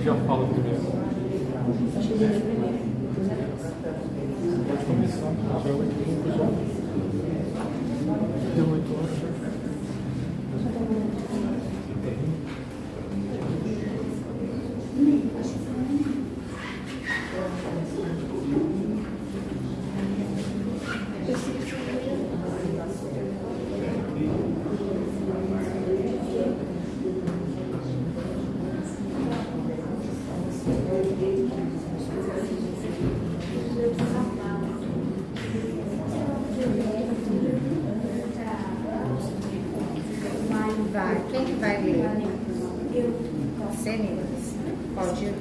já fala primeiro? Pode começar, já 8h já. Deu 8 horas. Vai. Quem que vai ler? Eu. Você, Nicolas? Pode ir.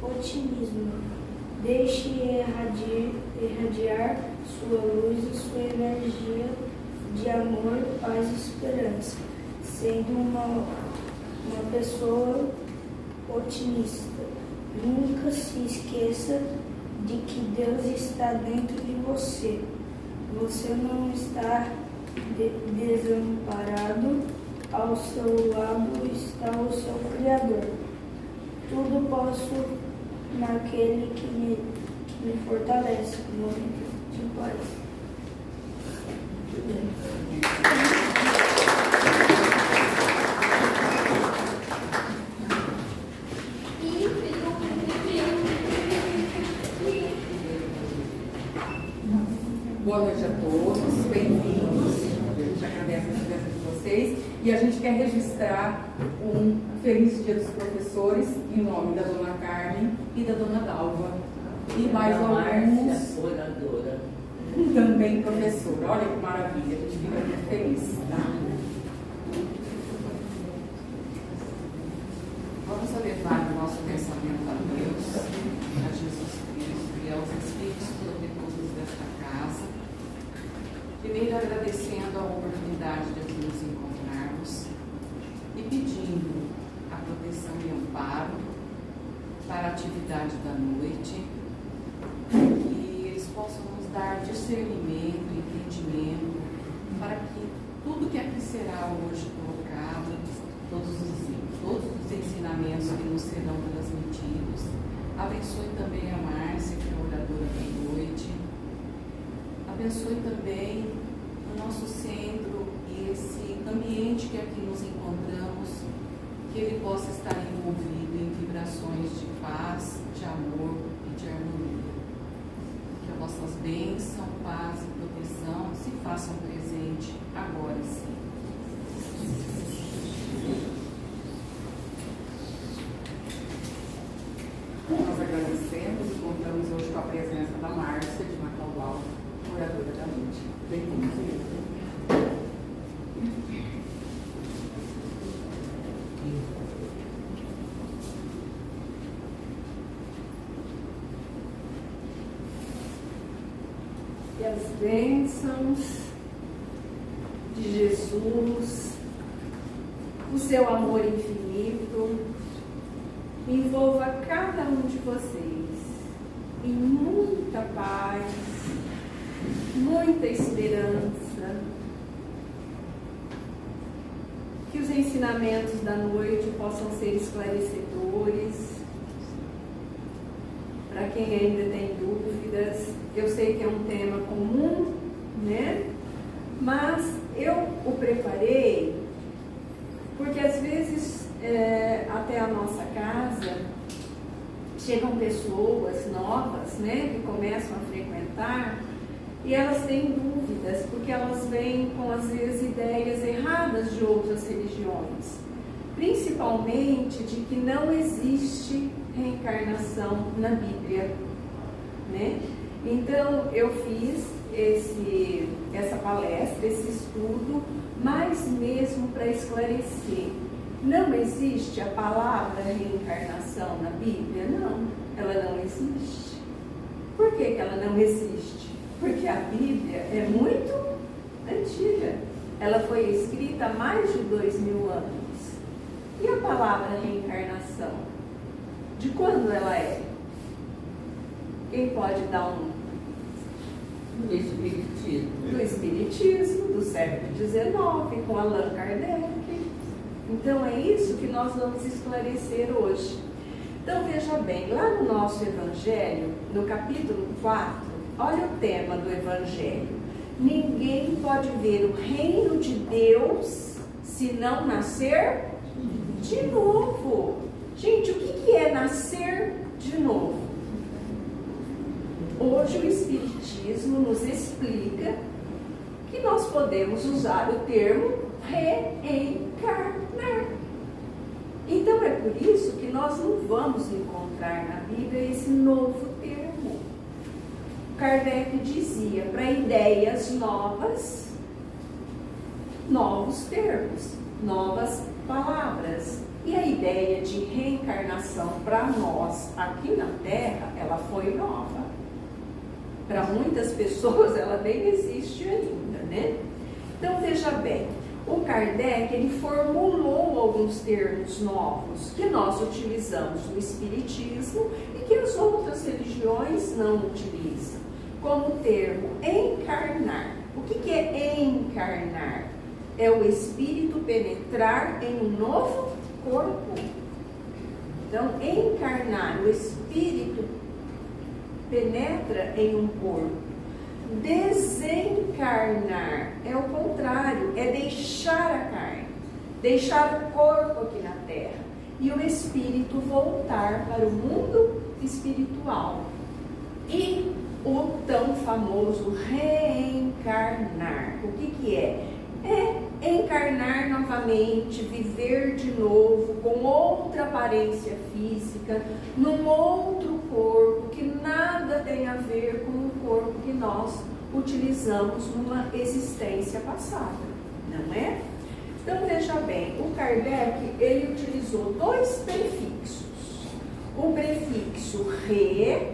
Otimismo. Deixe irradiar sua luz e sua energia de amor, paz e esperança, sendo uma pessoa otimista. Nunca se esqueça de que Deus está dentro de você. Você não está desamparado. Ao seu lado está o seu Criador. Tudo posso naquele que me fortalece. Momento de paz. Boa noite a todos, bem-vindos. A gente agradece a presença de vocês e a gente quer registrar um feliz dia dos professores em nome da dona Carmen e da dona Dalva e mais alguns oradora. Também professora. Olha que maravilha, a gente fica muito feliz, tá? Vamos levar o nosso pensamento a Deus, a Jesus Cristo e aos Espíritos protetores desta casa. Primeiro agradecendo a oportunidade de aqui nos encontrarmos e pedindo a proteção e amparo para a atividade da noite, que eles possam nos dar discernimento, entendimento, para que tudo que aqui será hoje colocado, todos os ensinamentos que nos serão transmitidos, abençoe também a Márcia, que é a oradora da noite, abençoe também o nosso centro e esse ambiente que aqui nos encontramos, que ele possa estar envolvido em vibrações de paz, de amor e de harmonia. Que as nossas bênçãos, paz e proteção se façam presente agora e sempre. Nós agradecemos e contamos hoje com a presença da Márcia de Macaual, oradora da noite. Bem-vindos. E as bênçãos de Jesus, o seu amor infinito, envolva cada um de vocês em muita paz, muita esperança, que os ensinamentos da noite possam ser esclarecedores. Para quem ainda tem dúvidas, eu sei que é um tema comum, né? Mas eu o preparei porque às vezes até a nossa casa chegam pessoas novas, né, que começam a frequentar e elas têm dúvidas porque elas vêm com às vezes ideias erradas de outras religiões, principalmente de que não existe reencarnação na Bíblia, né? Então eu fiz essa palestra, esse estudo, mas mesmo para esclarecer. Não existe a palavra reencarnação na Bíblia? Não, ela não existe. Por que ela não existe? Porque a Bíblia é muito antiga. Ela foi escrita há mais de 2000 anos. E a palavra reencarnação? De quando ela é? Quem pode dar Do Espiritismo. do Espiritismo, do século XIX, com Allan Kardec. Então é isso que nós vamos esclarecer hoje. Então veja bem, lá no nosso Evangelho, no capítulo 4, olha o tema do Evangelho. Ninguém pode ver o reino de Deus se não nascer de novo. Gente, o que é nascer de novo? Hoje o Espiritismo nos explica que nós podemos usar o termo reencarnar. Então é por isso que nós não vamos encontrar na Bíblia esse novo termo. Kardec dizia para ideias novas, novos termos, novas palavras. E a ideia de reencarnação para nós aqui na Terra, ela foi nova. Para muitas pessoas ela nem existe ainda, né? Então veja bem, o Kardec ele formulou alguns termos novos que nós utilizamos no Espiritismo e que as outras religiões não utilizam, como o termo encarnar. O que é encarnar? É o espírito penetrar em um novo corpo. Então, encarnar, o espírito penetra em um corpo. Desencarnar é o contrário, é deixar a carne, deixar o corpo aqui na terra e o espírito voltar para o mundo espiritual. E o tão famoso reencarnar, o que é? É encarnar novamente, viver de novo com outra aparência física, num outro corpo que nada tem a ver com o corpo que nós utilizamos numa existência passada, não é? Então veja bem, o Kardec ele utilizou dois prefixos. O prefixo re,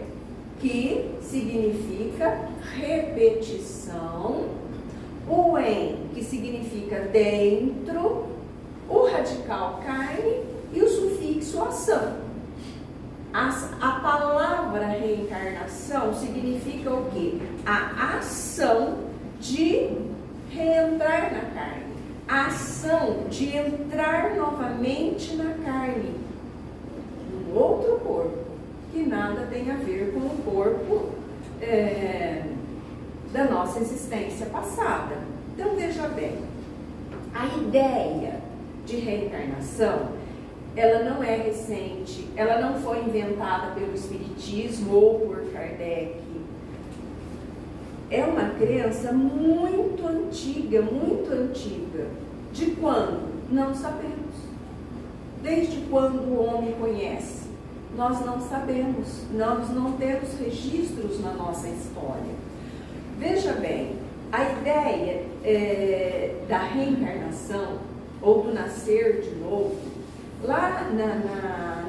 que significa repetição, o em, que significa dentro, o radical carne e o sufixo ação. A palavra reencarnação significa o quê? A ação de reentrar na carne, a ação de entrar novamente na carne, num outro corpo, que nada tem a ver com o corpo da nossa existência passada. Então veja bem, a ideia de reencarnação, ela não é recente, ela não foi inventada pelo Espiritismo ou por Kardec. É uma crença muito antiga, muito antiga. De quando? Não sabemos. Desde quando o homem conhece? Nós não sabemos, nós não temos registros na nossa história. Veja bem, a ideia da reencarnação ou do nascer de novo, lá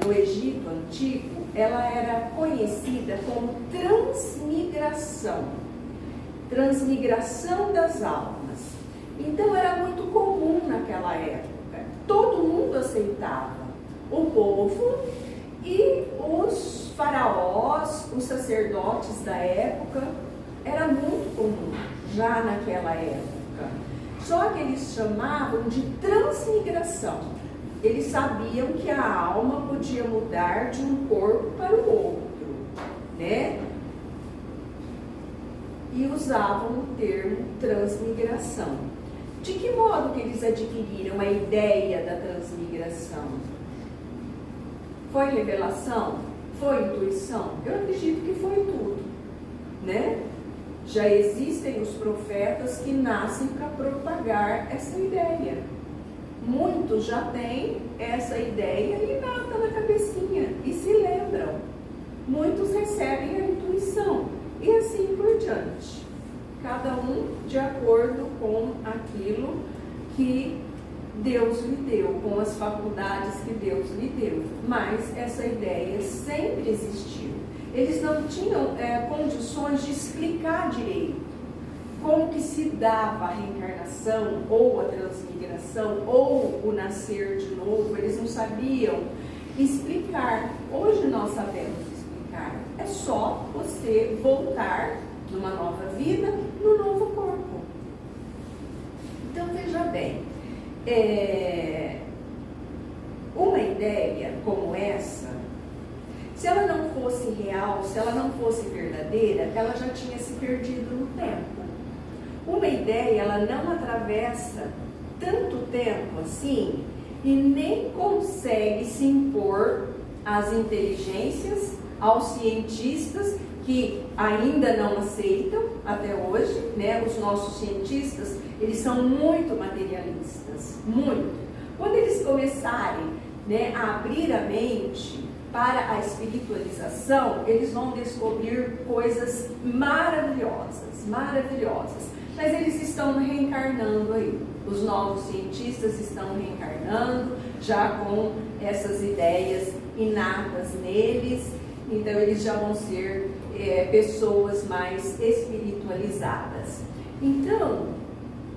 no Egito Antigo, ela era conhecida como transmigração, transmigração das almas. Então era muito comum naquela época, todo mundo aceitava, o povo e os faraós, os sacerdotes da época. Era muito comum já naquela época. Só que eles chamavam de transmigração. Eles sabiam que a alma podia mudar de um corpo para o outro, né? E usavam o termo transmigração. De que modo que eles adquiriram a ideia da transmigração? Foi revelação? Foi intuição? Eu acredito que foi tudo, né? Já existem os profetas que nascem para propagar essa ideia. Muitos já têm essa ideia inata na cabecinha e se lembram. Muitos recebem a intuição e assim por diante. cada um de acordo com aquilo que Deus lhe deu, com as faculdades que Deus lhe deu. Mas essa ideia sempre existiu. Eles não tinham condições de explicar direito como que se dava a reencarnação, ou a transmigração, ou o nascer de novo. Eles não sabiam explicar. Hoje nós sabemos explicar. É só você voltar numa nova vida, no novo corpo. Então veja bem, uma ideia como essa, se ela não fosse real, se ela não fosse verdadeira, ela já tinha se perdido no tempo. Uma ideia, ela não atravessa tanto tempo assim e nem consegue se impor às inteligências, aos cientistas que ainda não aceitam até hoje, né? Os nossos cientistas, eles são muito materialistas, muito. Quando eles começarem, né, a abrir a mente para a espiritualização, eles vão descobrir coisas maravilhosas, maravilhosas. Mas eles estão reencarnando aí. Os novos cientistas estão reencarnando já com essas ideias inatas neles. Então eles já vão ser pessoas mais espiritualizadas. Então,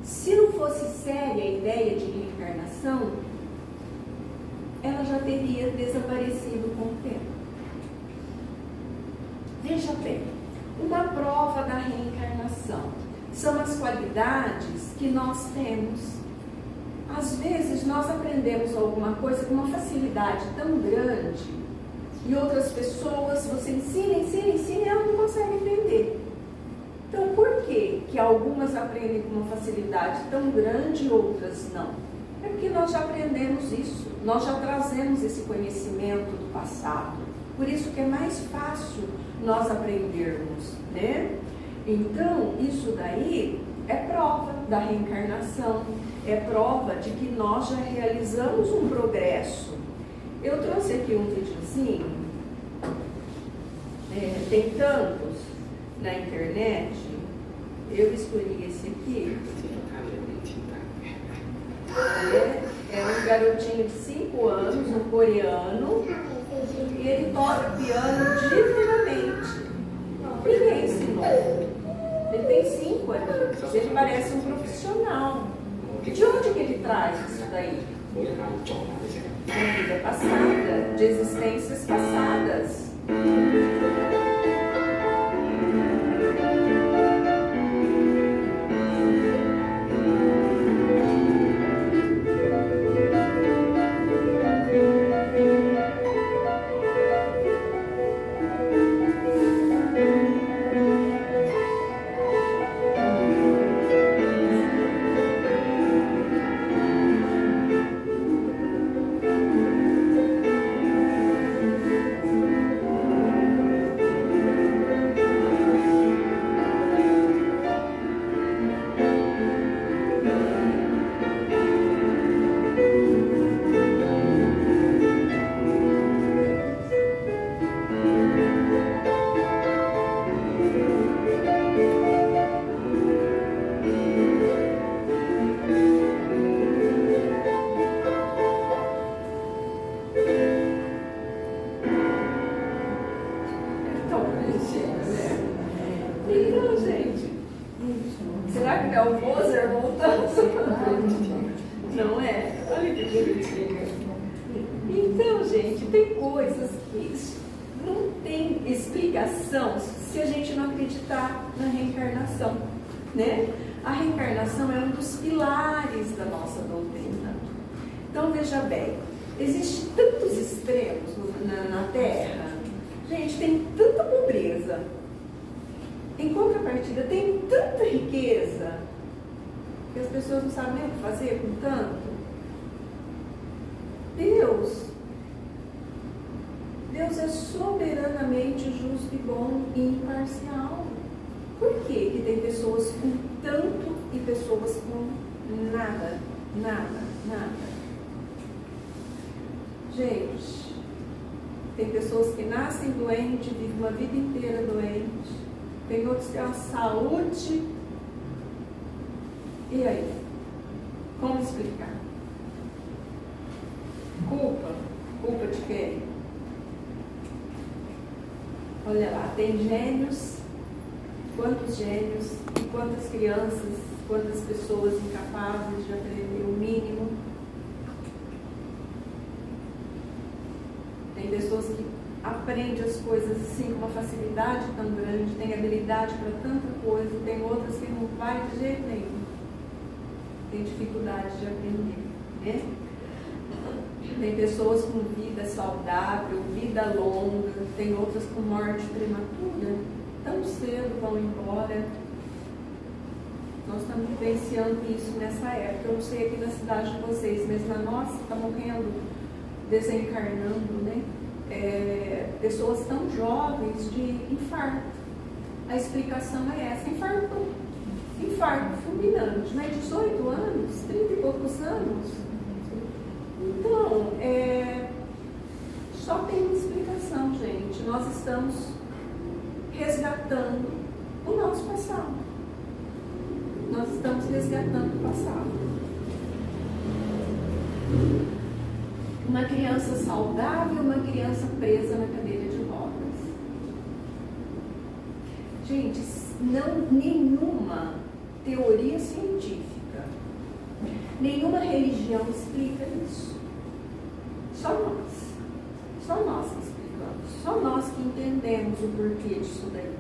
se não fosse séria a ideia de reencarnação, ela já teria desaparecido com o tempo. Veja bem, uma prova da reencarnação são as qualidades que nós temos. Às vezes nós aprendemos alguma coisa com uma facilidade tão grande e outras pessoas, você ensina e elas não conseguem aprender. Então, por que algumas aprendem com uma facilidade tão grande e outras não? É porque nós já aprendemos isso, nós já trazemos esse conhecimento do passado. Por isso que é mais fácil nós aprendermos, né? Então, isso daí é prova da reencarnação, é prova de que nós já realizamos um progresso. Eu trouxe aqui um videozinho, tem tantos na internet, eu escolhi esse aqui. É um garotinho de 5 anos, um coreano, e ele toca piano divinamente. Ninguém ensinou. Ele tem 5 anos, ele parece um profissional. De onde que ele traz isso daí? De vida passada, de existências passadas. Então, gente, será que é o Mozart voltando? Não é? Olha que bonitinho. Então, gente, tem coisas que não tem explicação se a gente não acreditar na reencarnação, né? A reencarnação é um dos pilares da nossa doutrina. Então, veja bem, existem tantos extremos na Terra. Gente, tem tanta pobreza. Em contrapartida, tem tanta riqueza que as pessoas não sabem o que fazer com tanto. Deus é soberanamente justo e bom e imparcial. Por que tem pessoas com tanto e pessoas com nada? Gente, tem pessoas que nascem doentes, vivem uma vida inteira doente. Tem outros que têm uma saúde E aí? Como explicar? Culpa? Culpa de quem? Olha lá, tem gênios, quantos gênios e quantas crianças, quantas pessoas incapazes de aprender o mínimo. Tem pessoas que aprendem as coisas assim com uma facilidade tão grande, tem habilidade para tanta coisa, tem outras que não vai de jeito nenhum. Tem dificuldade de aprender, né? Tem pessoas com vida saudável, vida longa, tem outras com morte prematura, tão cedo vão embora. Nós estamos vivenciando isso nessa época. Eu não sei aqui na cidade de vocês, mas na nossa está morrendo, desencarnando, né? Pessoas tão jovens de infarto. A explicação é essa: infarto fulminante, né? 18 anos, 30 e poucos anos. Então, só tem uma explicação, gente. Nós estamos resgatando o nosso passado. Nós estamos resgatando o passado. Uma criança saudável, uma criança presa na cadeira de rodas. Gente, nenhuma teoria científica, nenhuma religião explica isso. Só nós que explicamos, só nós que entendemos o porquê disso daí.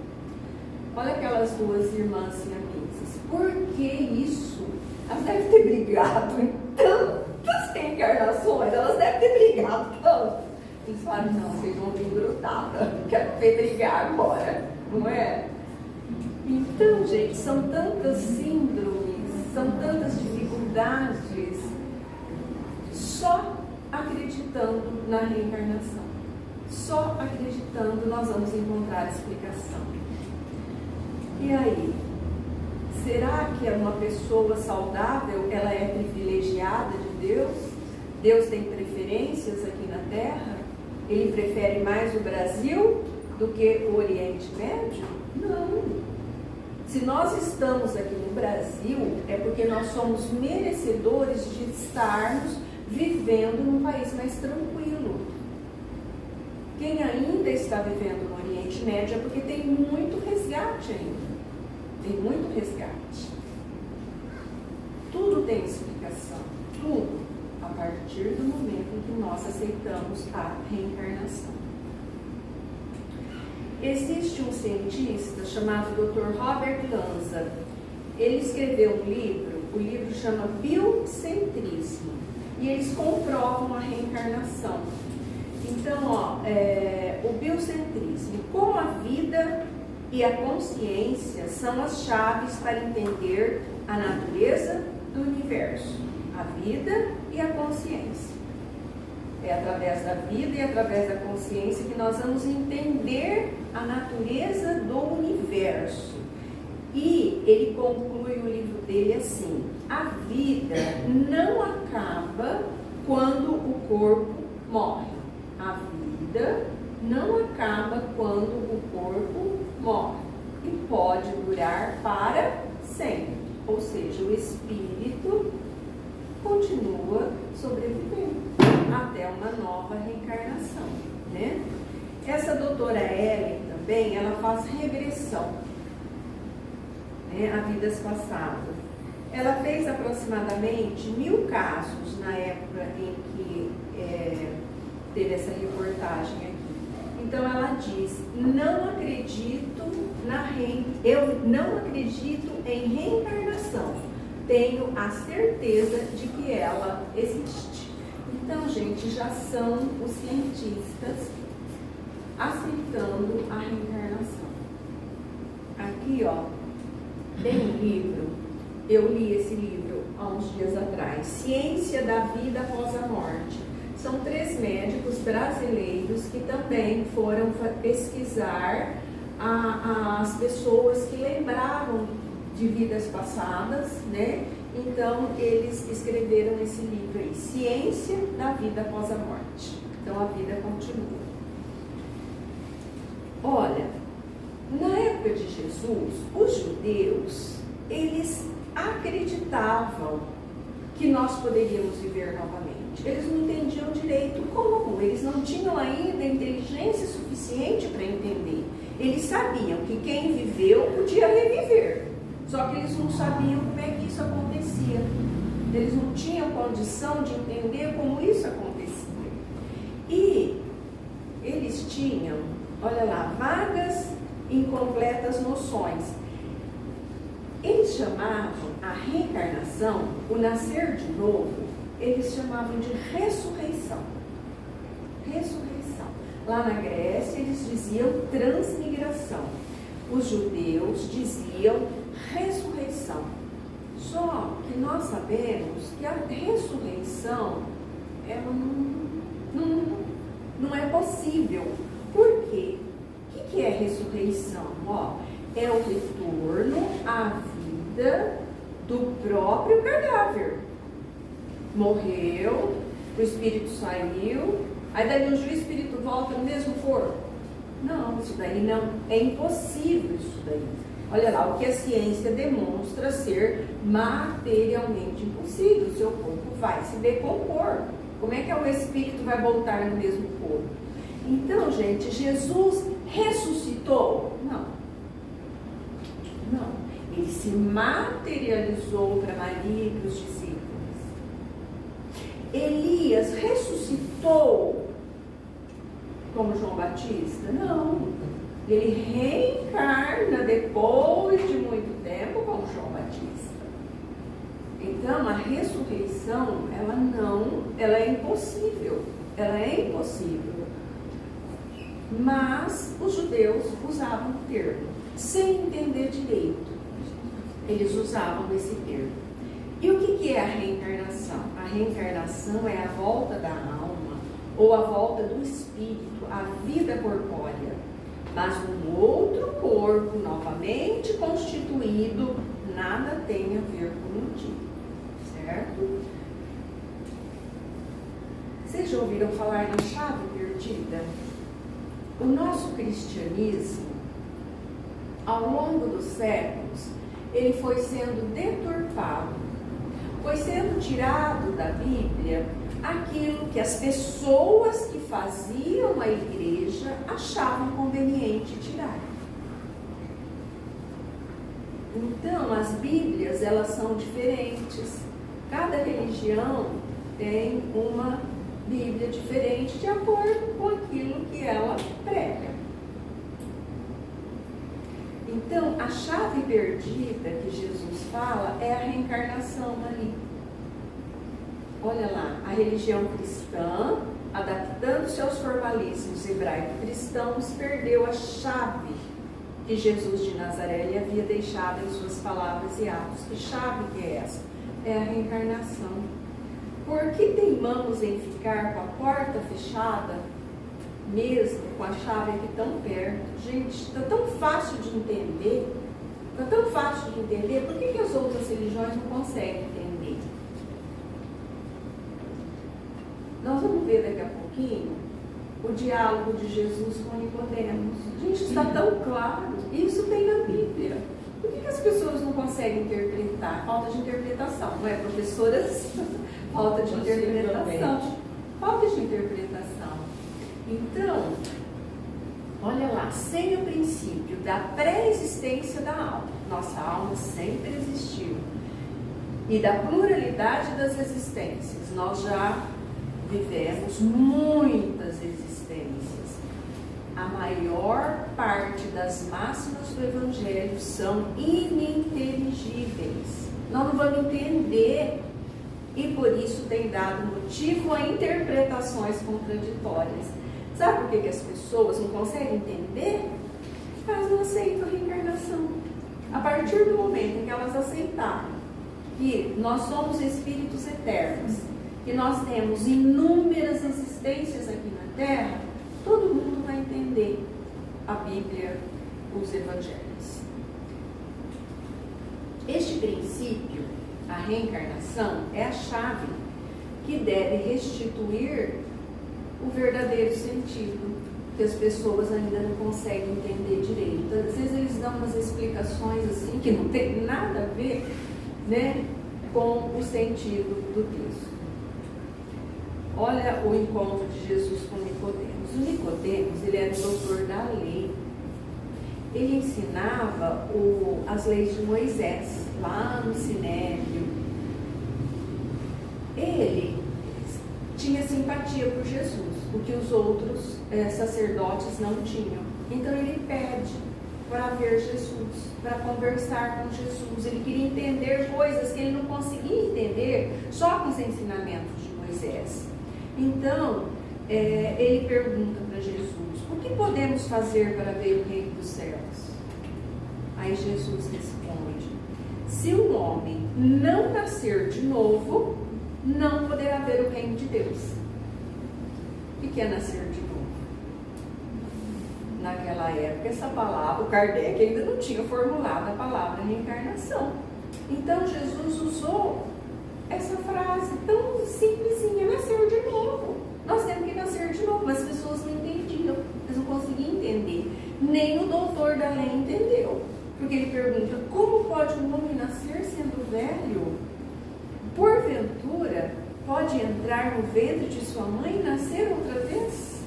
Olha aquelas duas irmãs siamesas. Por que isso? Elas devem ter brigado em tantas reencarnações, elas devem ter brigado tanto. Eles falaram: não, vocês vão vir grutada, quero ver brigar agora, não é? Então, gente, são tantas síndromes, são tantas dificuldades, só acreditando na reencarnação, só acreditando nós vamos encontrar a explicação. E aí? Será que uma pessoa saudável, ela é privilegiada de Deus? Deus tem preferências aqui na Terra? Ele prefere mais o Brasil do que o Oriente Médio? Não. Se nós estamos aqui no Brasil, é porque nós somos merecedores de estarmos vivendo num país mais tranquilo. Quem ainda está vivendo no Oriente Médio é porque tem muito resgate ainda. Tem muito resgate. Tudo tem explicação. Tudo. A partir do momento em que nós aceitamos a reencarnação. Existe um cientista chamado Dr. Robert Lanza. Ele escreveu um livro, o livro chama Biocentrismo. E eles comprovam a reencarnação. Então, o biocentrismo, como a vida e a consciência são as chaves para entender a natureza do universo. A vida e a consciência. É através da vida e através da consciência que nós vamos entender a natureza do universo. E ele conclui o livro dele assim: a vida não acaba quando o corpo morre. A vida não acaba quando o corpo morre. E pode durar para sempre. Ou seja, o espírito continua sobrevivendo até uma nova reencarnação, né? Essa doutora Ellen também, ela faz regressão, né, a vidas passadas. Ela fez aproximadamente 1000 casos na época em que teve essa reportagem aqui. Então ela diz: eu não acredito em reencarnação, tenho a certeza de que ela existe. Então, gente, já são os cientistas aceitando a reencarnação. Aqui, ó, tem um livro, eu li esse livro há uns dias atrás, Ciência da Vida Após a Morte. São 3 médicos brasileiros que também foram pesquisar as pessoas que lembravam de vidas passadas, né? Então, eles escreveram esse livro aí, Ciência da Vida Após a Morte. Então, a vida continua. Olha, na época de Jesus, os judeus, eles acreditavam que nós poderíamos viver novamente. Eles não entendiam direito como, eles não tinham ainda inteligência suficiente para entender. Eles sabiam que quem viveu podia reviver, só que eles não sabiam como é que isso acontecia. Eles não tinham condição de entender como isso acontecia. E eles tinham, olha lá, vagas, incompletas noções. Eles chamavam a reencarnação, o nascer de novo, eles chamavam de ressurreição. Ressurreição. Lá na Grécia, eles diziam transmigração. Os judeus diziam ressurreição. Só que nós sabemos que a ressurreição ela não é possível. Por quê? O que é ressurreição? É o retorno à vida do próprio cadáver. Morreu, o espírito saiu, aí dali o espírito volta no mesmo corpo. Não, isso daí não, é impossível isso daí. Olha lá, o que a ciência demonstra ser materialmente impossível. O seu corpo vai se decompor. Como é que o espírito vai voltar no mesmo corpo? Então, gente, Jesus ressuscitou? Não. Ele se materializou para Maria e para os discípulos. Elias ressuscitou como João Batista? Não. Ele reencarna depois de muito tempo como João Batista. Então, a ressurreição, ela é impossível. Ela é impossível. Mas os judeus usavam o termo, sem entender direito. Eles usavam esse termo. E o que é a reencarnação? A reencarnação é a volta da alma, ou a volta do espírito, à vida corpórea, mas um outro corpo, novamente constituído, nada tem a ver com o antigo. Certo? Vocês já ouviram falar na chave perdida? O nosso cristianismo, ao longo dos séculos, ele foi sendo deturpado, foi sendo tirado da Bíblia aquilo que as pessoas que faziam a igreja achavam conveniente tirar. Então, as Bíblias, elas são diferentes. Cada religião tem uma Bíblia diferente de acordo com aquilo que ela prega. Então, a chave perdida que Jesus fala é a reencarnação ali. Olha lá, a religião cristã, adaptando-se aos formalismos hebraico-cristãos, perdeu a chave que Jesus de Nazaré lhe havia deixado em suas palavras e atos. Que chave que é essa? É a reencarnação. Por que teimamos em ficar com a porta fechada, mesmo com a chave aqui tão perto? Gente, está tão fácil de entender. Está tão fácil de entender. Por que as outras religiões não conseguem entender? Nós vamos ver daqui a pouquinho o diálogo de Jesus com Nicodemos. Gente, está tão claro. Isso tem na Bíblia. Por que as pessoas não conseguem interpretar? Falta de interpretação, não é, professoras? Falta de interpretação. Falta de interpretação. Então, olha lá, sem o princípio da pré-existência da alma, nossa alma sempre existiu, e da pluralidade das existências, nós já vivemos muitas existências. A maior parte das máximas do Evangelho são ininteligíveis. Nós não vamos entender. E por isso tem dado motivo a interpretações contraditórias. Sabe por que as pessoas não conseguem entender? Elas não aceitam a reencarnação. A partir do momento em que elas aceitaram que nós somos espíritos eternos, que nós temos inúmeras existências aqui na Terra, todo mundo vai entender a Bíblia, os Evangelhos. Este princípio, a reencarnação, é a chave que deve restituir o verdadeiro sentido, que as pessoas ainda não conseguem entender direito. Às vezes eles dão umas explicações assim, que não tem nada a ver, né, com o sentido do texto. Olha o encontro de Jesus com Nicodemos. O Nicodemos, ele era o doutor da lei. Ele ensinava as leis de Moisés, lá no Sinédrio. Ele tinha simpatia por Jesus, o que os outros sacerdotes não tinham. Então ele pede para ver Jesus, para conversar com Jesus. Ele queria entender coisas que ele não conseguia entender só com os ensinamentos de Moisés. Então, ele pergunta para Jesus: o que podemos fazer para ver o reino dos céus? Aí Jesus responde: se um homem não nascer de novo, não poderá ver o reino de Deus. O que é nascer de novo? Naquela época, essa palavra, o Kardec ainda não tinha formulado a palavra reencarnação. Então Jesus usou essa frase tão simplesinha: nascer de novo. Nós temos que nascer de novo. Mas as pessoas não entendiam, eles não conseguiam entender. Nem o doutor da lei entendeu. Porque ele pergunta: como pode um homem nascer sendo velho? Porventura, pode entrar no ventre de sua mãe e nascer outra vez?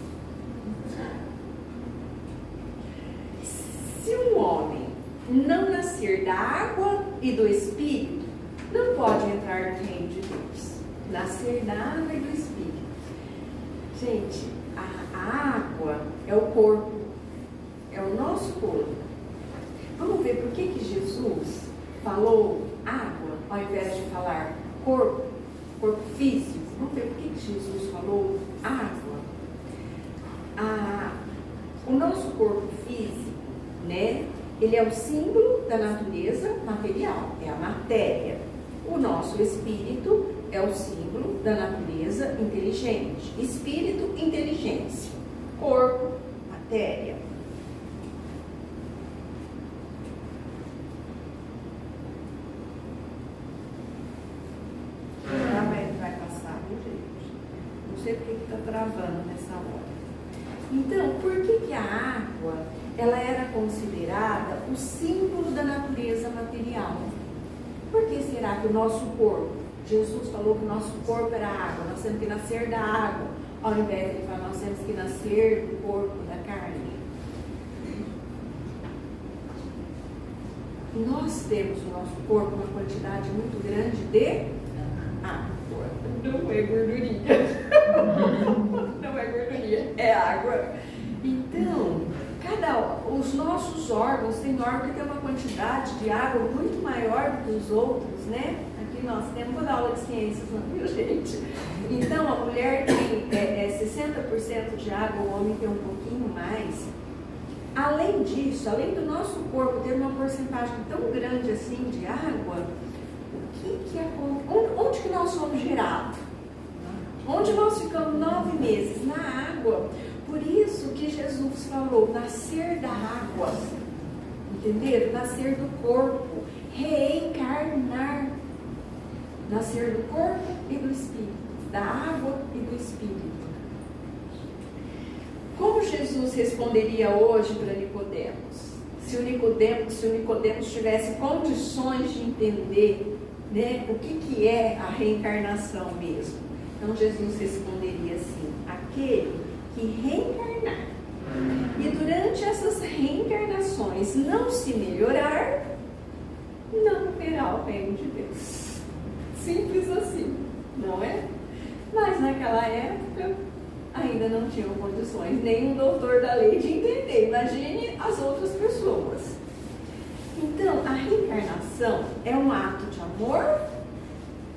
Se um homem não nascer da água e do Espírito, não pode entrar no reino de Deus. Nascer da água e do Espírito. Gente, a água é o corpo, é o nosso corpo. Vamos ver por que Jesus falou água ao invés de falar corpo físico. Vamos ver por que Jesus falou água. O nosso corpo físico, né? Ele é o símbolo da natureza material, é a matéria. O nosso espírito é o símbolo da natureza inteligente. Espírito, inteligência. Corpo, matéria. Vai passar, viu, gente? Não sei porque está travando nessa hora. Então, por que a água ela era considerada o símbolo da natureza material? Por que será que o nosso corpo, Jesus falou que o nosso corpo era água, nós temos que nascer da água, ao invés de ele falar, nós temos que nascer do corpo, da carne? Nós temos no nosso corpo uma quantidade muito grande de água. Não é gordurinha. Não é gordurinha, é água. Então, os nossos órgãos, tem órgão que tem uma quantidade de água muito maior do que os outros, né? Aqui nós temos, vou dar aula de ciências, não viu, gente? Então, a mulher tem 60% de água, o homem tem um pouquinho mais. Além disso, além do nosso corpo ter uma porcentagem tão grande assim de água, onde que nós somos gerados? Onde nós ficamos 9 meses? Na água. Por isso que Jesus falou, nascer da água, entenderam? Nascer do corpo, reencarnar, nascer do corpo e do espírito, da água e do espírito. Como Jesus responderia hoje para Nicodemos? Se o Nicodemos tivesse condições de entender, né, o que é a reencarnação mesmo. Então Jesus responderia assim: aquele que reencarnar e durante essas reencarnações não se melhorar, não verá o reino de Deus. Simples assim, não é? Mas naquela época ainda não tinham condições, nem um doutor da lei de entender. Imagine as outras pessoas. Então, a reencarnação é um ato de amor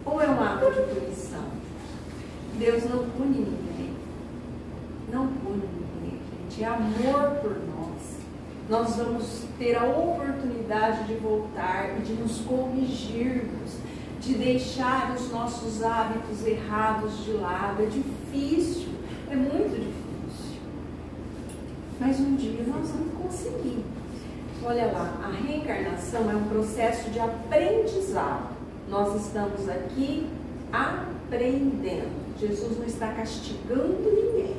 ou é um ato de punição? Deus não pune ninguém. Não pune ninguém, gente. É amor por nós. Nós vamos ter a oportunidade de voltar e de nos corrigirmos, de deixar os nossos hábitos errados de lado. É difícil, é muito difícil. Mas um dia nós vamos conseguir. Olha lá, a reencarnação é um processo de aprendizado. Nós estamos aqui aprendendo. Jesus não está castigando ninguém.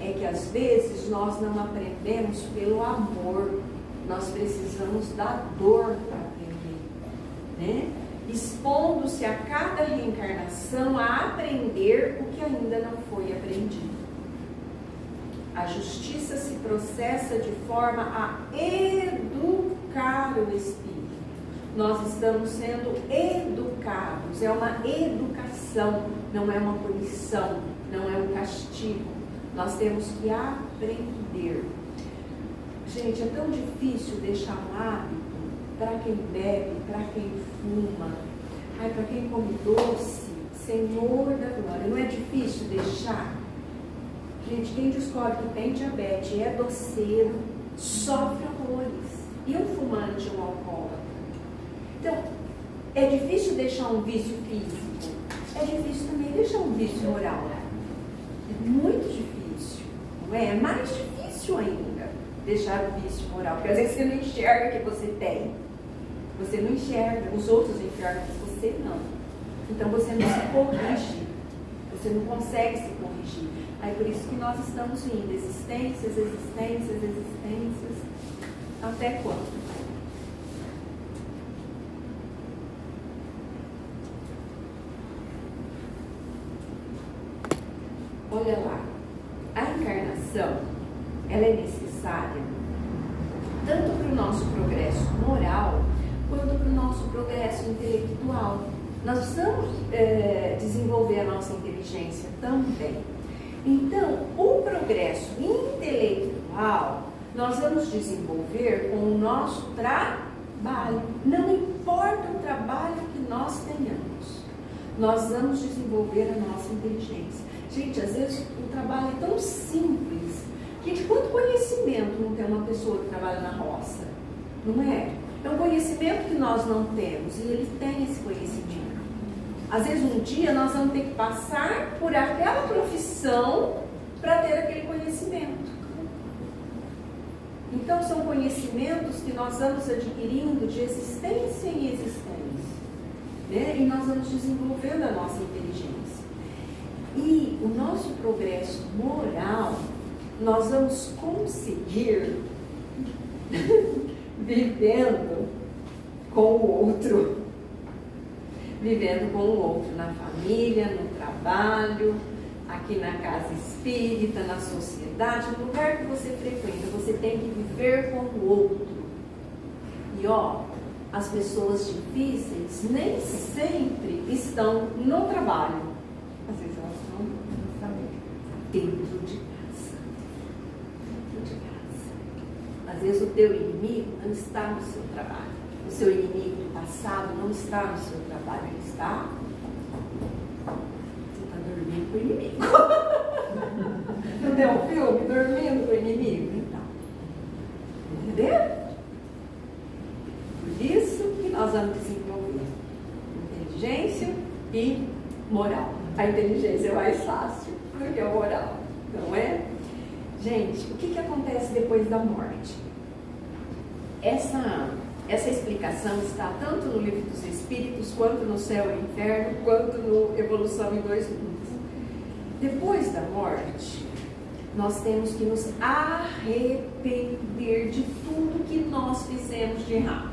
É que às vezes nós não aprendemos pelo amor. Nós precisamos da dor para aprender, né? expondo-se a cada reencarnação a aprender o que ainda não foi aprendido. A justiça se processa de forma a educar o espírito. Nós estamos sendo educados, é uma educação, não é uma punição, não é um castigo. Nós temos que aprender. Gente, é tão difícil deixar um hábito para quem bebe, para quem fuma, para quem come doce, Senhor da glória. Não é difícil deixar? Gente, quem descobre que tem diabetes, é doceiro, sofre horrores. E um fumante, um alcoólatra? Então, é difícil deixar um vício físico. É difícil também deixar um vício moral. É muito difícil, não é? É mais difícil ainda deixar o vício moral, porque às vezes você não enxerga que você tem. Você não enxerga, os outros enxergam, mas você não. Então você não se corrige, você não consegue se corrigir. Aí por isso que nós estamos indo, existências, até quando? Olha lá, a encarnação, ela é necessária tanto para o nosso progresso moral, quanto para o nosso progresso intelectual. Nós precisamos desenvolver a nossa inteligência também. Então, o progresso intelectual, nós vamos desenvolver com o nosso trabalho. Não importa o trabalho que nós tenhamos, nós vamos desenvolver a nossa inteligência. Gente, às vezes o trabalho é tão simples. Gente, quanto conhecimento não tem uma pessoa que trabalha na roça? Não é? É um conhecimento que nós não temos e ele tem esse conhecimento. Às vezes um dia nós vamos ter que passar por aquela profissão para ter aquele conhecimento. Então são conhecimentos que nós vamos adquirindo de existência em existência, né? E nós vamos desenvolvendo a nossa inteligência. E o nosso progresso moral, nós vamos conseguir vivendo com o outro. Vivendo com o outro na família, no trabalho, aqui na casa espírita, na sociedade, no lugar que você frequenta, você tem que viver com o outro. E ó, as pessoas difíceis nem sempre estão no trabalho. Às vezes elas estão dentro de casa. Dentro de casa. Às vezes o teu inimigo não está no seu trabalho. O seu inimigo do passado não está no seu trabalho, ele está. Você está dormindo com o inimigo. Não tem um filme? Dormindo com o inimigo? Então. Entendeu? Por isso que nós vamos desenvolver inteligência e moral. A inteligência é mais fácil do que a moral, não é? Gente, o que acontece depois da morte? Essa explicação está tanto no Livro dos Espíritos, quanto no Céu e Inferno, quanto no Evolução em Dois Mundos. Depois da morte, nós temos que nos arrepender de tudo que nós fizemos de errado.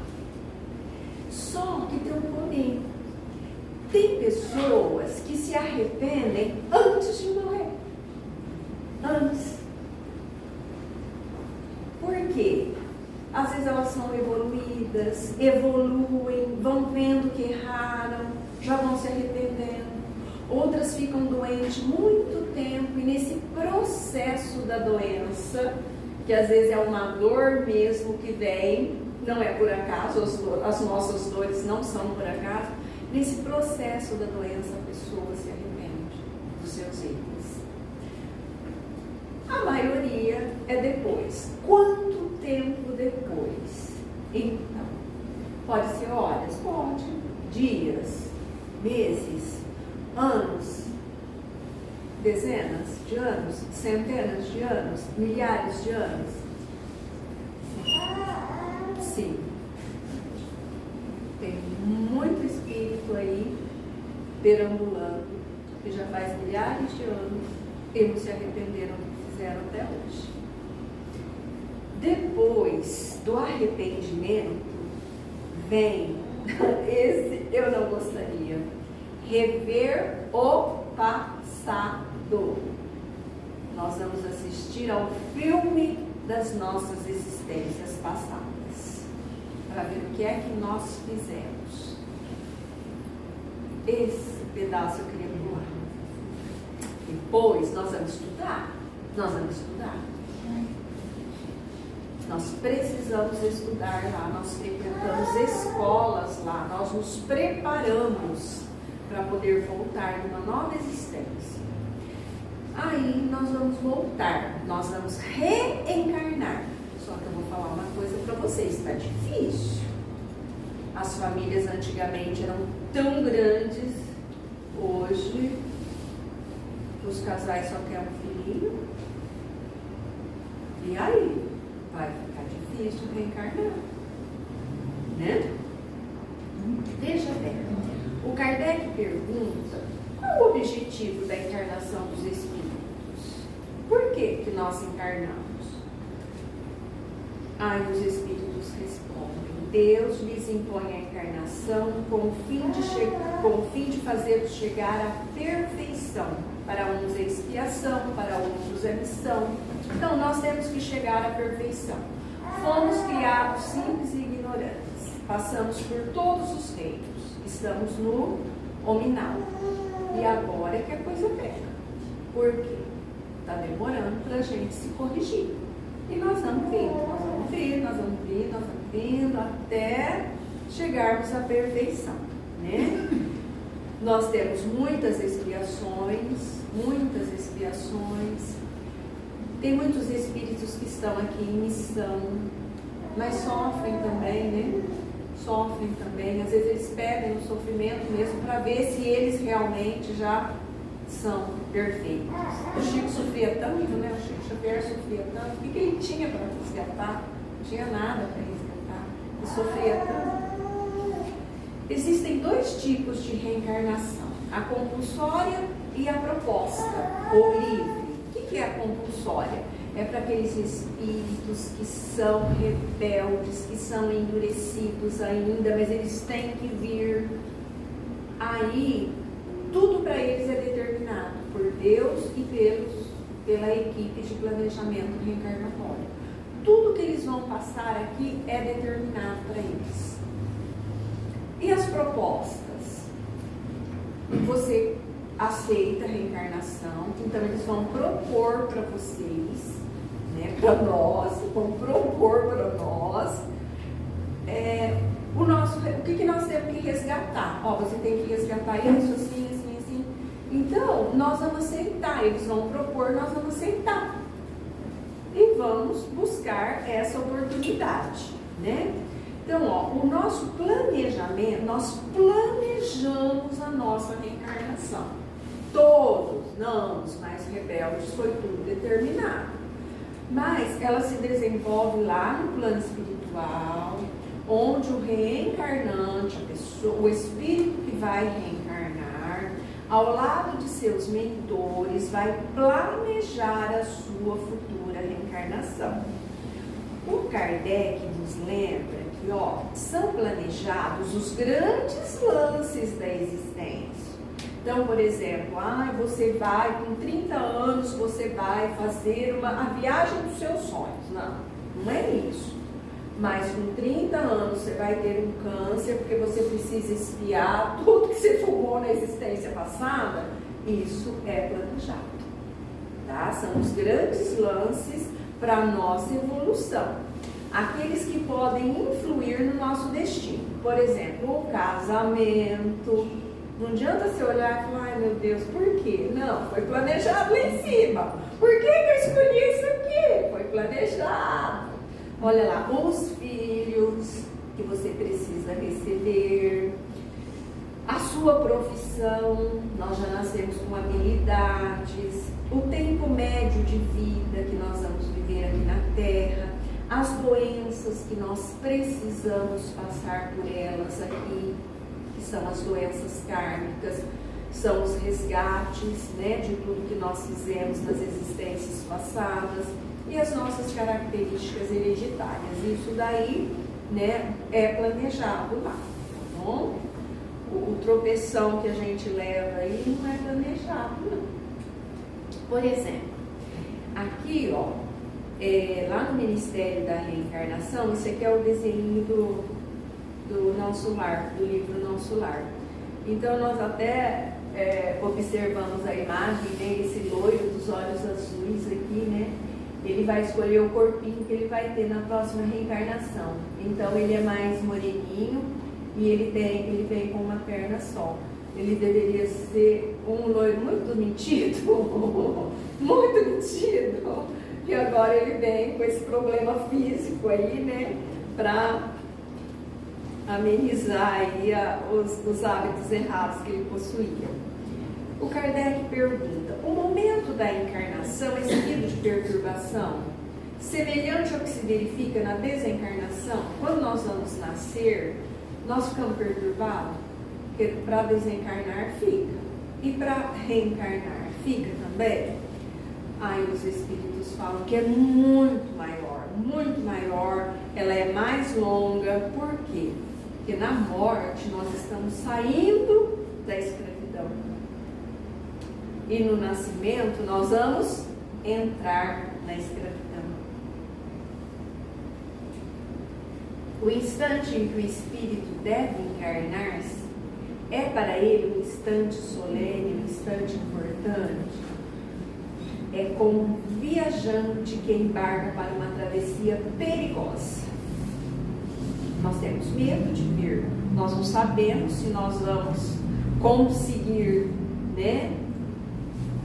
Só que tem um porém. Tem pessoas que se arrependem antes de morrer. Antes. Por quê? Às vezes elas são evoluídas, evoluem, vão vendo que erraram, já vão se arrependendo. Outras ficam doentes muito tempo e nesse processo da doença, que às vezes é uma dor mesmo que vem, não é por acaso, as nossas dores não são por acaso, nesse processo da doença a pessoa se arrepende dos seus erros. A maioria é depois. Quanto tempo depois? Então, pode ser horas? Pode. Dias, meses, anos, dezenas de anos, centenas de anos, milhares de anos? Sim. Tem muito espírito aí perambulando que já faz milhares de anos e não se arrependeram do que fizeram até hoje. Depois do arrependimento vem Esse eu não gostaria. Rever o passado. Nós vamos assistir ao filme das nossas existências passadas, para ver o que é que nós fizemos. Esse pedaço eu queria pular. Depois nós vamos estudar. Nós precisamos estudar lá, nós frequentamos escolas lá, nós nos preparamos para poder voltar numa nova existência. Aí nós vamos voltar, nós vamos reencarnar. Só que eu vou falar uma coisa para vocês, está difícil. As famílias antigamente eram tão grandes, hoje os casais só querem um filhinho. E aí? Vai ficar difícil reencarnar, né? Veja bem, o Kardec pergunta qual o objetivo da encarnação dos espíritos? Por que nós encarnamos? Aí os espíritos respondem: Deus lhes impõe a encarnação com o fim de fazê-los chegar à perfeição. Para uns é expiação, para outros é missão. Então nós temos que chegar à perfeição. Fomos criados simples e ignorantes. Passamos por todos os reinos. Estamos no hominal. E agora é que a coisa pega. Por quê? Está demorando para a gente se corrigir. E nós vamos vindo até chegarmos à perfeição, né? Nós temos muitas expiações. Tem muitos espíritos que estão aqui em missão, mas sofrem também, né? Às vezes eles pedem o sofrimento mesmo para ver se eles realmente já são perfeitos. O Chico sofria tanto, né? O Chico Xavier sofria tanto. O que ele tinha para resgatar? Não tinha nada para resgatar. Ele sofria tanto. Existem dois tipos de reencarnação: a compulsória e a proposta, ou livre. O que é a compulsória? É para aqueles espíritos que são rebeldes, que são endurecidos ainda, mas eles têm que vir. Aí, tudo para eles é determinado por Deus e pela equipe de planejamento reencarnatório. Tudo que eles vão passar aqui é determinado para eles. E as propostas? Você aceita a reencarnação, então eles vão propor para vocês, né, para nós, vão propor para nós o que nós temos que resgatar. Você tem que resgatar isso, assim. Então, nós vamos aceitar, eles vão propor, nós vamos aceitar. E vamos buscar essa oportunidade, né? Então, o nosso planejamento, nós planejamos a nossa reencarnação. Todos, não, os mais rebeldes, foi tudo determinado. Mas ela se desenvolve lá no plano espiritual, onde o reencarnante, a pessoa, o espírito que vai reencarnar, ao lado de seus mentores, vai planejar a sua futura reencarnação. O Kardec nos lembra que são planejados os grandes lances da existência. Então, por exemplo, você vai, com 30 anos, você vai fazer a viagem dos seus sonhos. Não é isso. Mas com 30 anos você vai ter um câncer porque você precisa expiar tudo que você fumou na existência passada. Isso é planejado. Tá? São os grandes lances para a nossa evolução. Aqueles que podem influir no nosso destino. Por exemplo, o casamento. Não adianta você olhar e falar: ai meu Deus, por quê? Não, foi planejado lá em cima. Por que eu escolhi isso aqui? Foi planejado. Olha lá, os filhos que você precisa receber, a sua profissão, nós já nascemos com habilidades, o tempo médio de vida que nós vamos viver aqui na Terra, as doenças que nós precisamos passar por elas aqui, que são as doenças kármicas, são os resgates, né, de tudo que nós fizemos nas existências passadas e as nossas características hereditárias. Isso daí, né, é planejado lá, tá bom? O tropeção que a gente leva aí não é planejado, não. Por exemplo, aqui, ó, lá no Ministério da Reencarnação, esse aqui é o desenho do Nosso Lar, do livro Nosso Lar. Então, nós até observamos a imagem, né, esse loiro dos olhos azuis aqui, né? Ele vai escolher o corpinho que ele vai ter na próxima reencarnação. Então, ele é mais moreninho e ele vem com uma perna só. Ele deveria ser um loiro muito metido, muito metido. E agora ele vem com esse problema físico aí, né, para amenizar aí os hábitos errados que ele possuía. O Kardec pergunta: o momento da encarnação é seguido de perturbação, semelhante ao que se verifica na desencarnação? Quando nós vamos nascer, nós ficamos perturbados? Porque para desencarnar fica, e para reencarnar fica também? Aí os espíritos falam que é muito maior, ela é mais longa. Por quê? Porque na morte nós estamos saindo da escravidão. E no nascimento nós vamos entrar na escravidão. O instante em que o espírito deve encarnar-se é para ele um instante solene, um instante importante. É como um viajante que embarca para uma travessia perigosa. Nós temos medo de vir, nós não sabemos se nós vamos conseguir, né,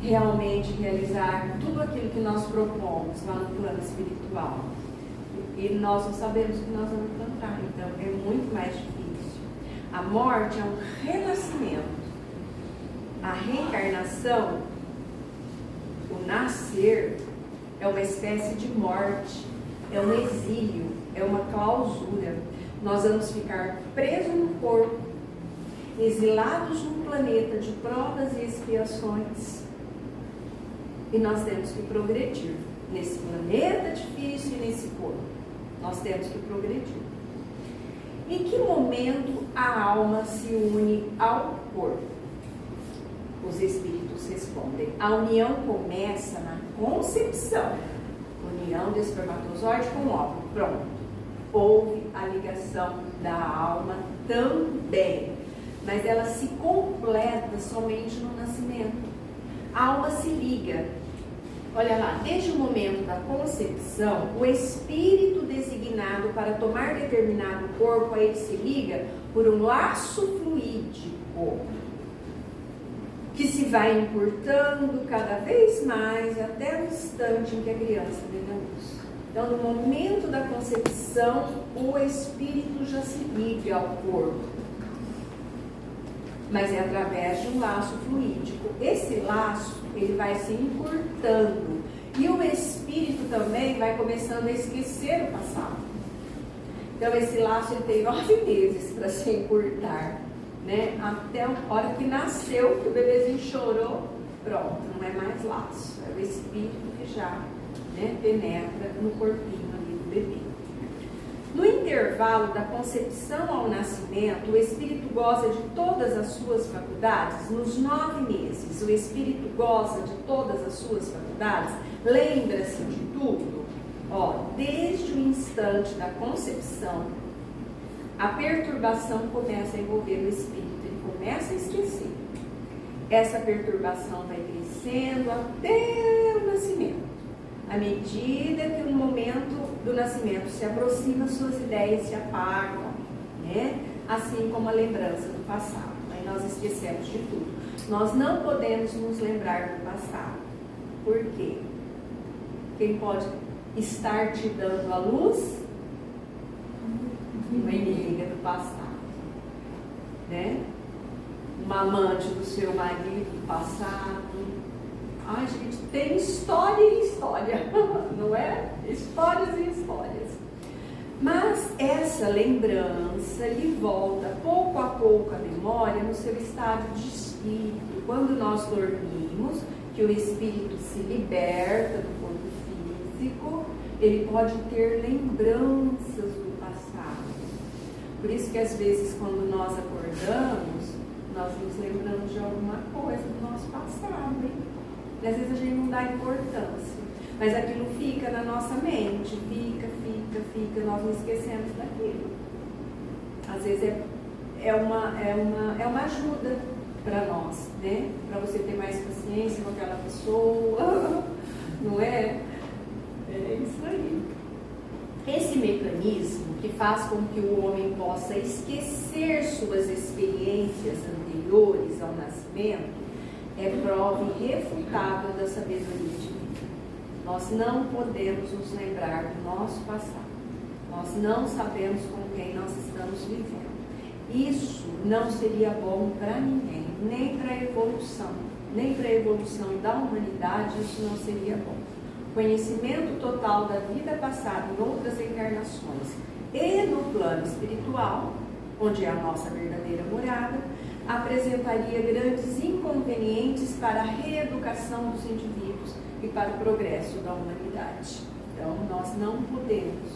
realmente realizar tudo aquilo que nós propomos lá no plano espiritual. E nós não sabemos o que nós vamos encontrar, então é muito mais difícil. A morte é um renascimento. A reencarnação, o nascer, é uma espécie de morte, é um exílio, é uma clausura. Nós vamos ficar presos no corpo, exilados num planeta de provas e expiações. E nós temos que progredir nesse planeta difícil e nesse corpo. Nós temos que progredir. Em que momento a alma se une ao corpo? Os espíritos respondem: a união começa na concepção. União do espermatozoide com o óvulo. Pronto. Houve a ligação da alma também. Mas ela se completa somente no nascimento. A alma se liga. Olha lá, desde o momento da concepção, o espírito designado para tomar determinado corpo, a ele se liga por um laço fluídico, que se vai encurtando cada vez mais até o instante em que a criança vê a luz. Então, no momento da concepção, o espírito já se liga ao corpo, mas é através de um laço fluídico. Esse laço, ele vai se encurtando, e o espírito também vai começando a esquecer o passado. Então, esse laço ele tem 9 meses para se encurtar, né? Até a hora que nasceu, que o bebezinho chorou, pronto, não é mais laço, é o espírito que já, né, penetra no corpinho ali do bebê. No intervalo da concepção ao nascimento, o espírito goza de todas as suas faculdades. Nos 9 meses, o espírito goza de todas as suas faculdades, lembra-se de tudo. Desde o instante da concepção, a perturbação começa a envolver o espírito, ele começa a esquecer. Essa perturbação vai crescendo até o nascimento. À medida que o momento do nascimento se aproxima, suas ideias se apagam, né? Assim como a lembrança do passado. Aí nós esquecemos de tudo. Nós não podemos nos lembrar do passado. Por quê? Quem pode estar te dando a luz? Uma inimiga do passado, né? Uma amante do seu marido do passado. Ai, gente, tem história e história, não é? Histórias e histórias. Mas essa lembrança lhe volta pouco a pouco a memória no seu estado de espírito. Quando nós dormimos, que o espírito se liberta do corpo físico, ele pode ter lembranças do passado. Por isso que às vezes quando nós acordamos, nós nos lembramos de alguma coisa do nosso passado, hein? E às vezes a gente não dá importância, mas aquilo fica na nossa mente, fica, nós não esquecemos daquilo. Às vezes é uma ajuda para nós, né? Para você ter mais paciência com aquela pessoa, não é? É isso aí. Esse mecanismo que faz com que o homem possa esquecer suas experiências anteriores ao nascimento é prova irrefutável da sabedoria divina. Nós não podemos nos lembrar do nosso passado. Nós não sabemos com quem nós estamos vivendo. Isso não seria bom para ninguém, nem para a evolução, nem para a evolução da humanidade, isso não seria bom. Conhecimento total da vida passada em outras encarnações e no plano espiritual, onde é a nossa verdadeira morada, apresentaria grandes inconvenientes para a reeducação dos indivíduos e para o progresso da humanidade. Então, nós não podemos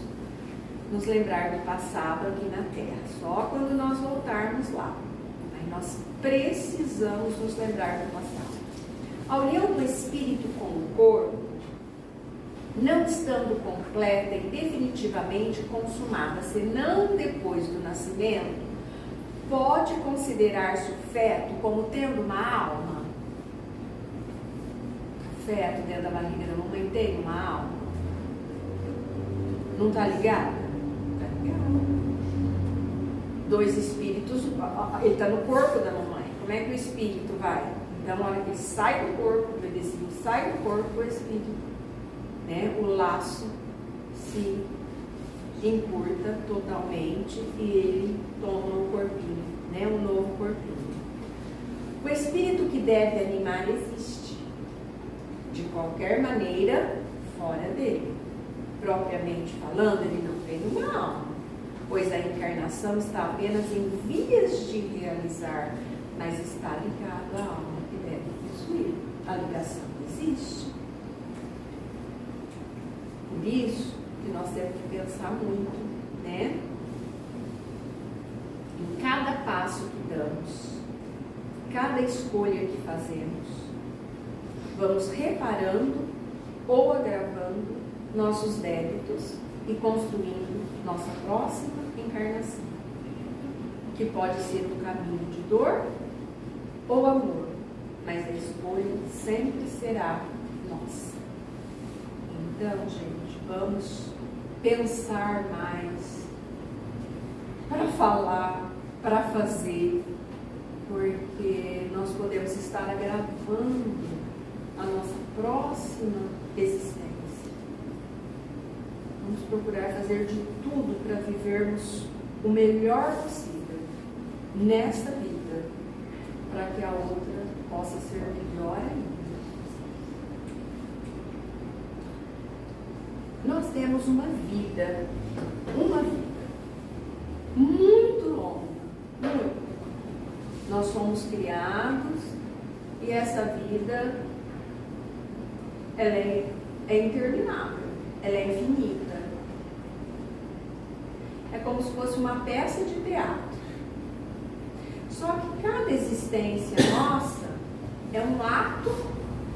nos lembrar do passado aqui na Terra, só quando nós voltarmos lá. Aí nós precisamos nos lembrar do passado. A união do espírito com o corpo, não estando completa e definitivamente consumada, senão depois do nascimento, pode considerar-se o feto como tendo uma alma. O feto dentro da barriga da mamãe tem uma alma. Não está ligado? Está ligado. Dois espíritos, ele está no corpo da mamãe. Como é que o espírito vai? Então, na hora que ele sai do corpo, o bebezinho sai do corpo, o espírito, né, o laço se encurta totalmente e ele toma um corpinho, né, um novo corpinho. O espírito que deve animar existe, de qualquer maneira, fora dele. Propriamente falando, ele não tem uma alma, pois a encarnação está apenas em vias de realizar, mas está ligado à alma que deve possuir. A ligação existe. Por isso que nós temos que pensar muito, né? Em cada passo que damos, cada escolha que fazemos, vamos reparando ou agravando nossos débitos e construindo nossa próxima encarnação, que pode ser no caminho de dor ou amor, mas a escolha sempre será nossa. Então, gente, vamos pensar mais para falar, para fazer, porque nós podemos estar agravando a nossa próxima existência. Vamos procurar fazer de tudo para vivermos o melhor possível nesta vida, para que a outra possa ser melhor ainda. Nós temos uma vida muito longa, muito. Nós fomos criados e essa vida ela é interminável, ela é infinita. É como se fosse uma peça de teatro. Só que cada existência nossa é um ato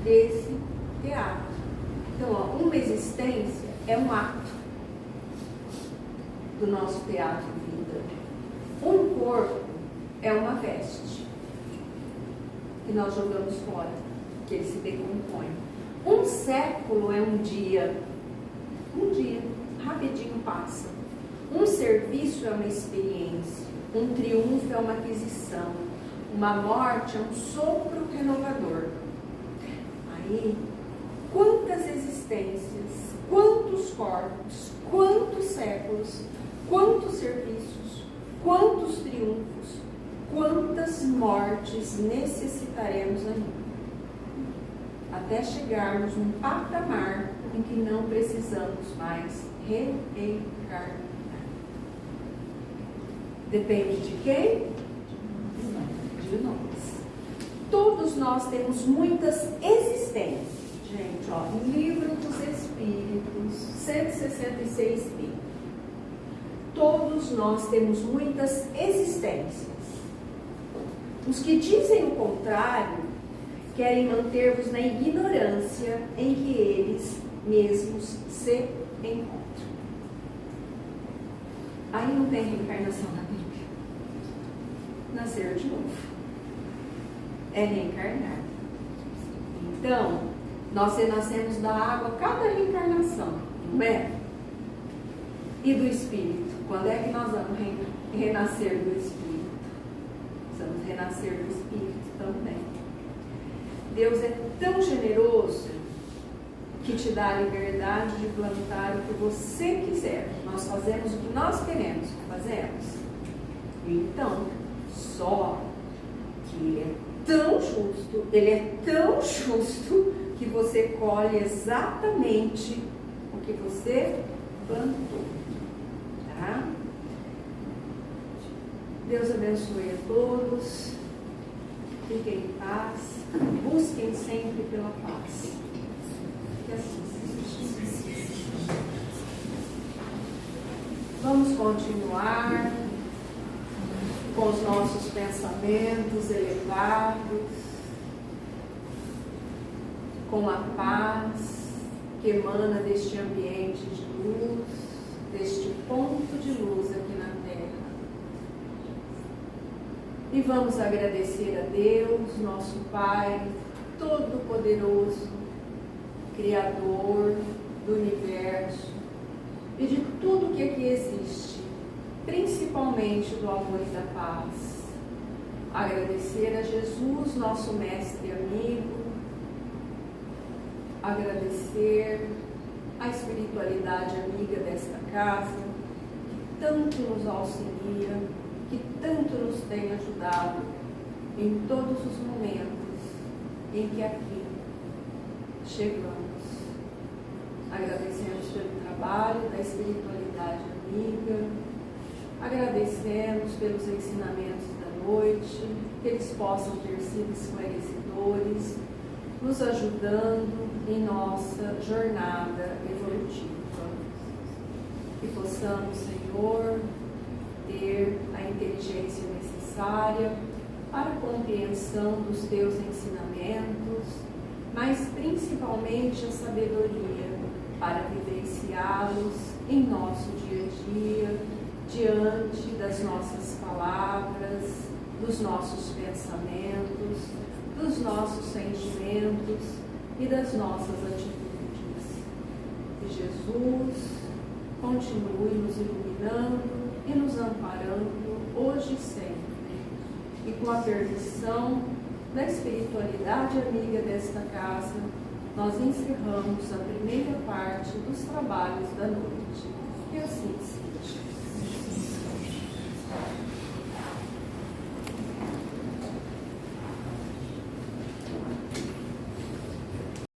desse teatro. Então, ó, uma existência é um ato do nosso teatro de vida. Um corpo é uma veste que nós jogamos fora, que ele se decompõe. Um século é um dia, rapidinho passa. Um serviço é uma experiência, um triunfo é uma aquisição, uma morte é um sopro renovador. Aí, quantas existências, quantos corpos, quantos séculos, quantos serviços, quantos triunfos, quantas mortes necessitaremos ainda, até chegarmos num patamar em que não precisamos mais reencarnar. Depende de quem? De nós. Todos nós temos muitas existências. Gente, ó, Livro dos Espíritos, 166b. todos nós temos muitas existências. Os que dizem o contrário querem manter-vos na ignorância em que eles mesmos se encontram. Aí não tem reencarnação na Bíblia. Nascer de novo é reencarnar. Então, nós renascemos da água cada reencarnação, não é? E do Espírito. Quando é que nós vamos renascer do Espírito? Precisamos renascer do Espírito também. Deus é tão generoso que te dá a liberdade de plantar o que você quiser. Nós fazemos o que nós queremos, fazemos. Então, só que ele é tão justo que você colhe exatamente o que você plantou. Tá? Deus abençoe a todos. Fiquem em paz. Busquem sempre pela paz. Que assim seja. Vamos continuar com os nossos pensamentos elevados, com a paz que emana deste ambiente de luz, deste ponto de luz aqui na Terra. E vamos agradecer a Deus, nosso Pai Todo-Poderoso, Criador do Universo e de tudo que aqui existe, principalmente do amor e da paz. Agradecer a Jesus, nosso mestre e amigo, agradecer a espiritualidade amiga desta casa, que tanto nos auxilia, que tanto nos tem ajudado em todos os momentos em que aqui chegamos. Agradecemos pelo trabalho da espiritualidade amiga, agradecemos pelos ensinamentos da noite, que eles possam ter sido esclarecedores, nos ajudando em nossa jornada evolutiva. Que possamos, Senhor, ter a inteligência necessária para a compreensão dos teus ensinamentos, mas principalmente a sabedoria para vivenciá-los em nosso dia a dia, diante das nossas palavras, dos nossos pensamentos, dos nossos sentimentos e das nossas atitudes. Que Jesus continue nos iluminando e nos amparando hoje e sempre. E com a permissão da espiritualidade amiga desta casa, nós encerramos a primeira parte dos trabalhos da noite. Que assim seja.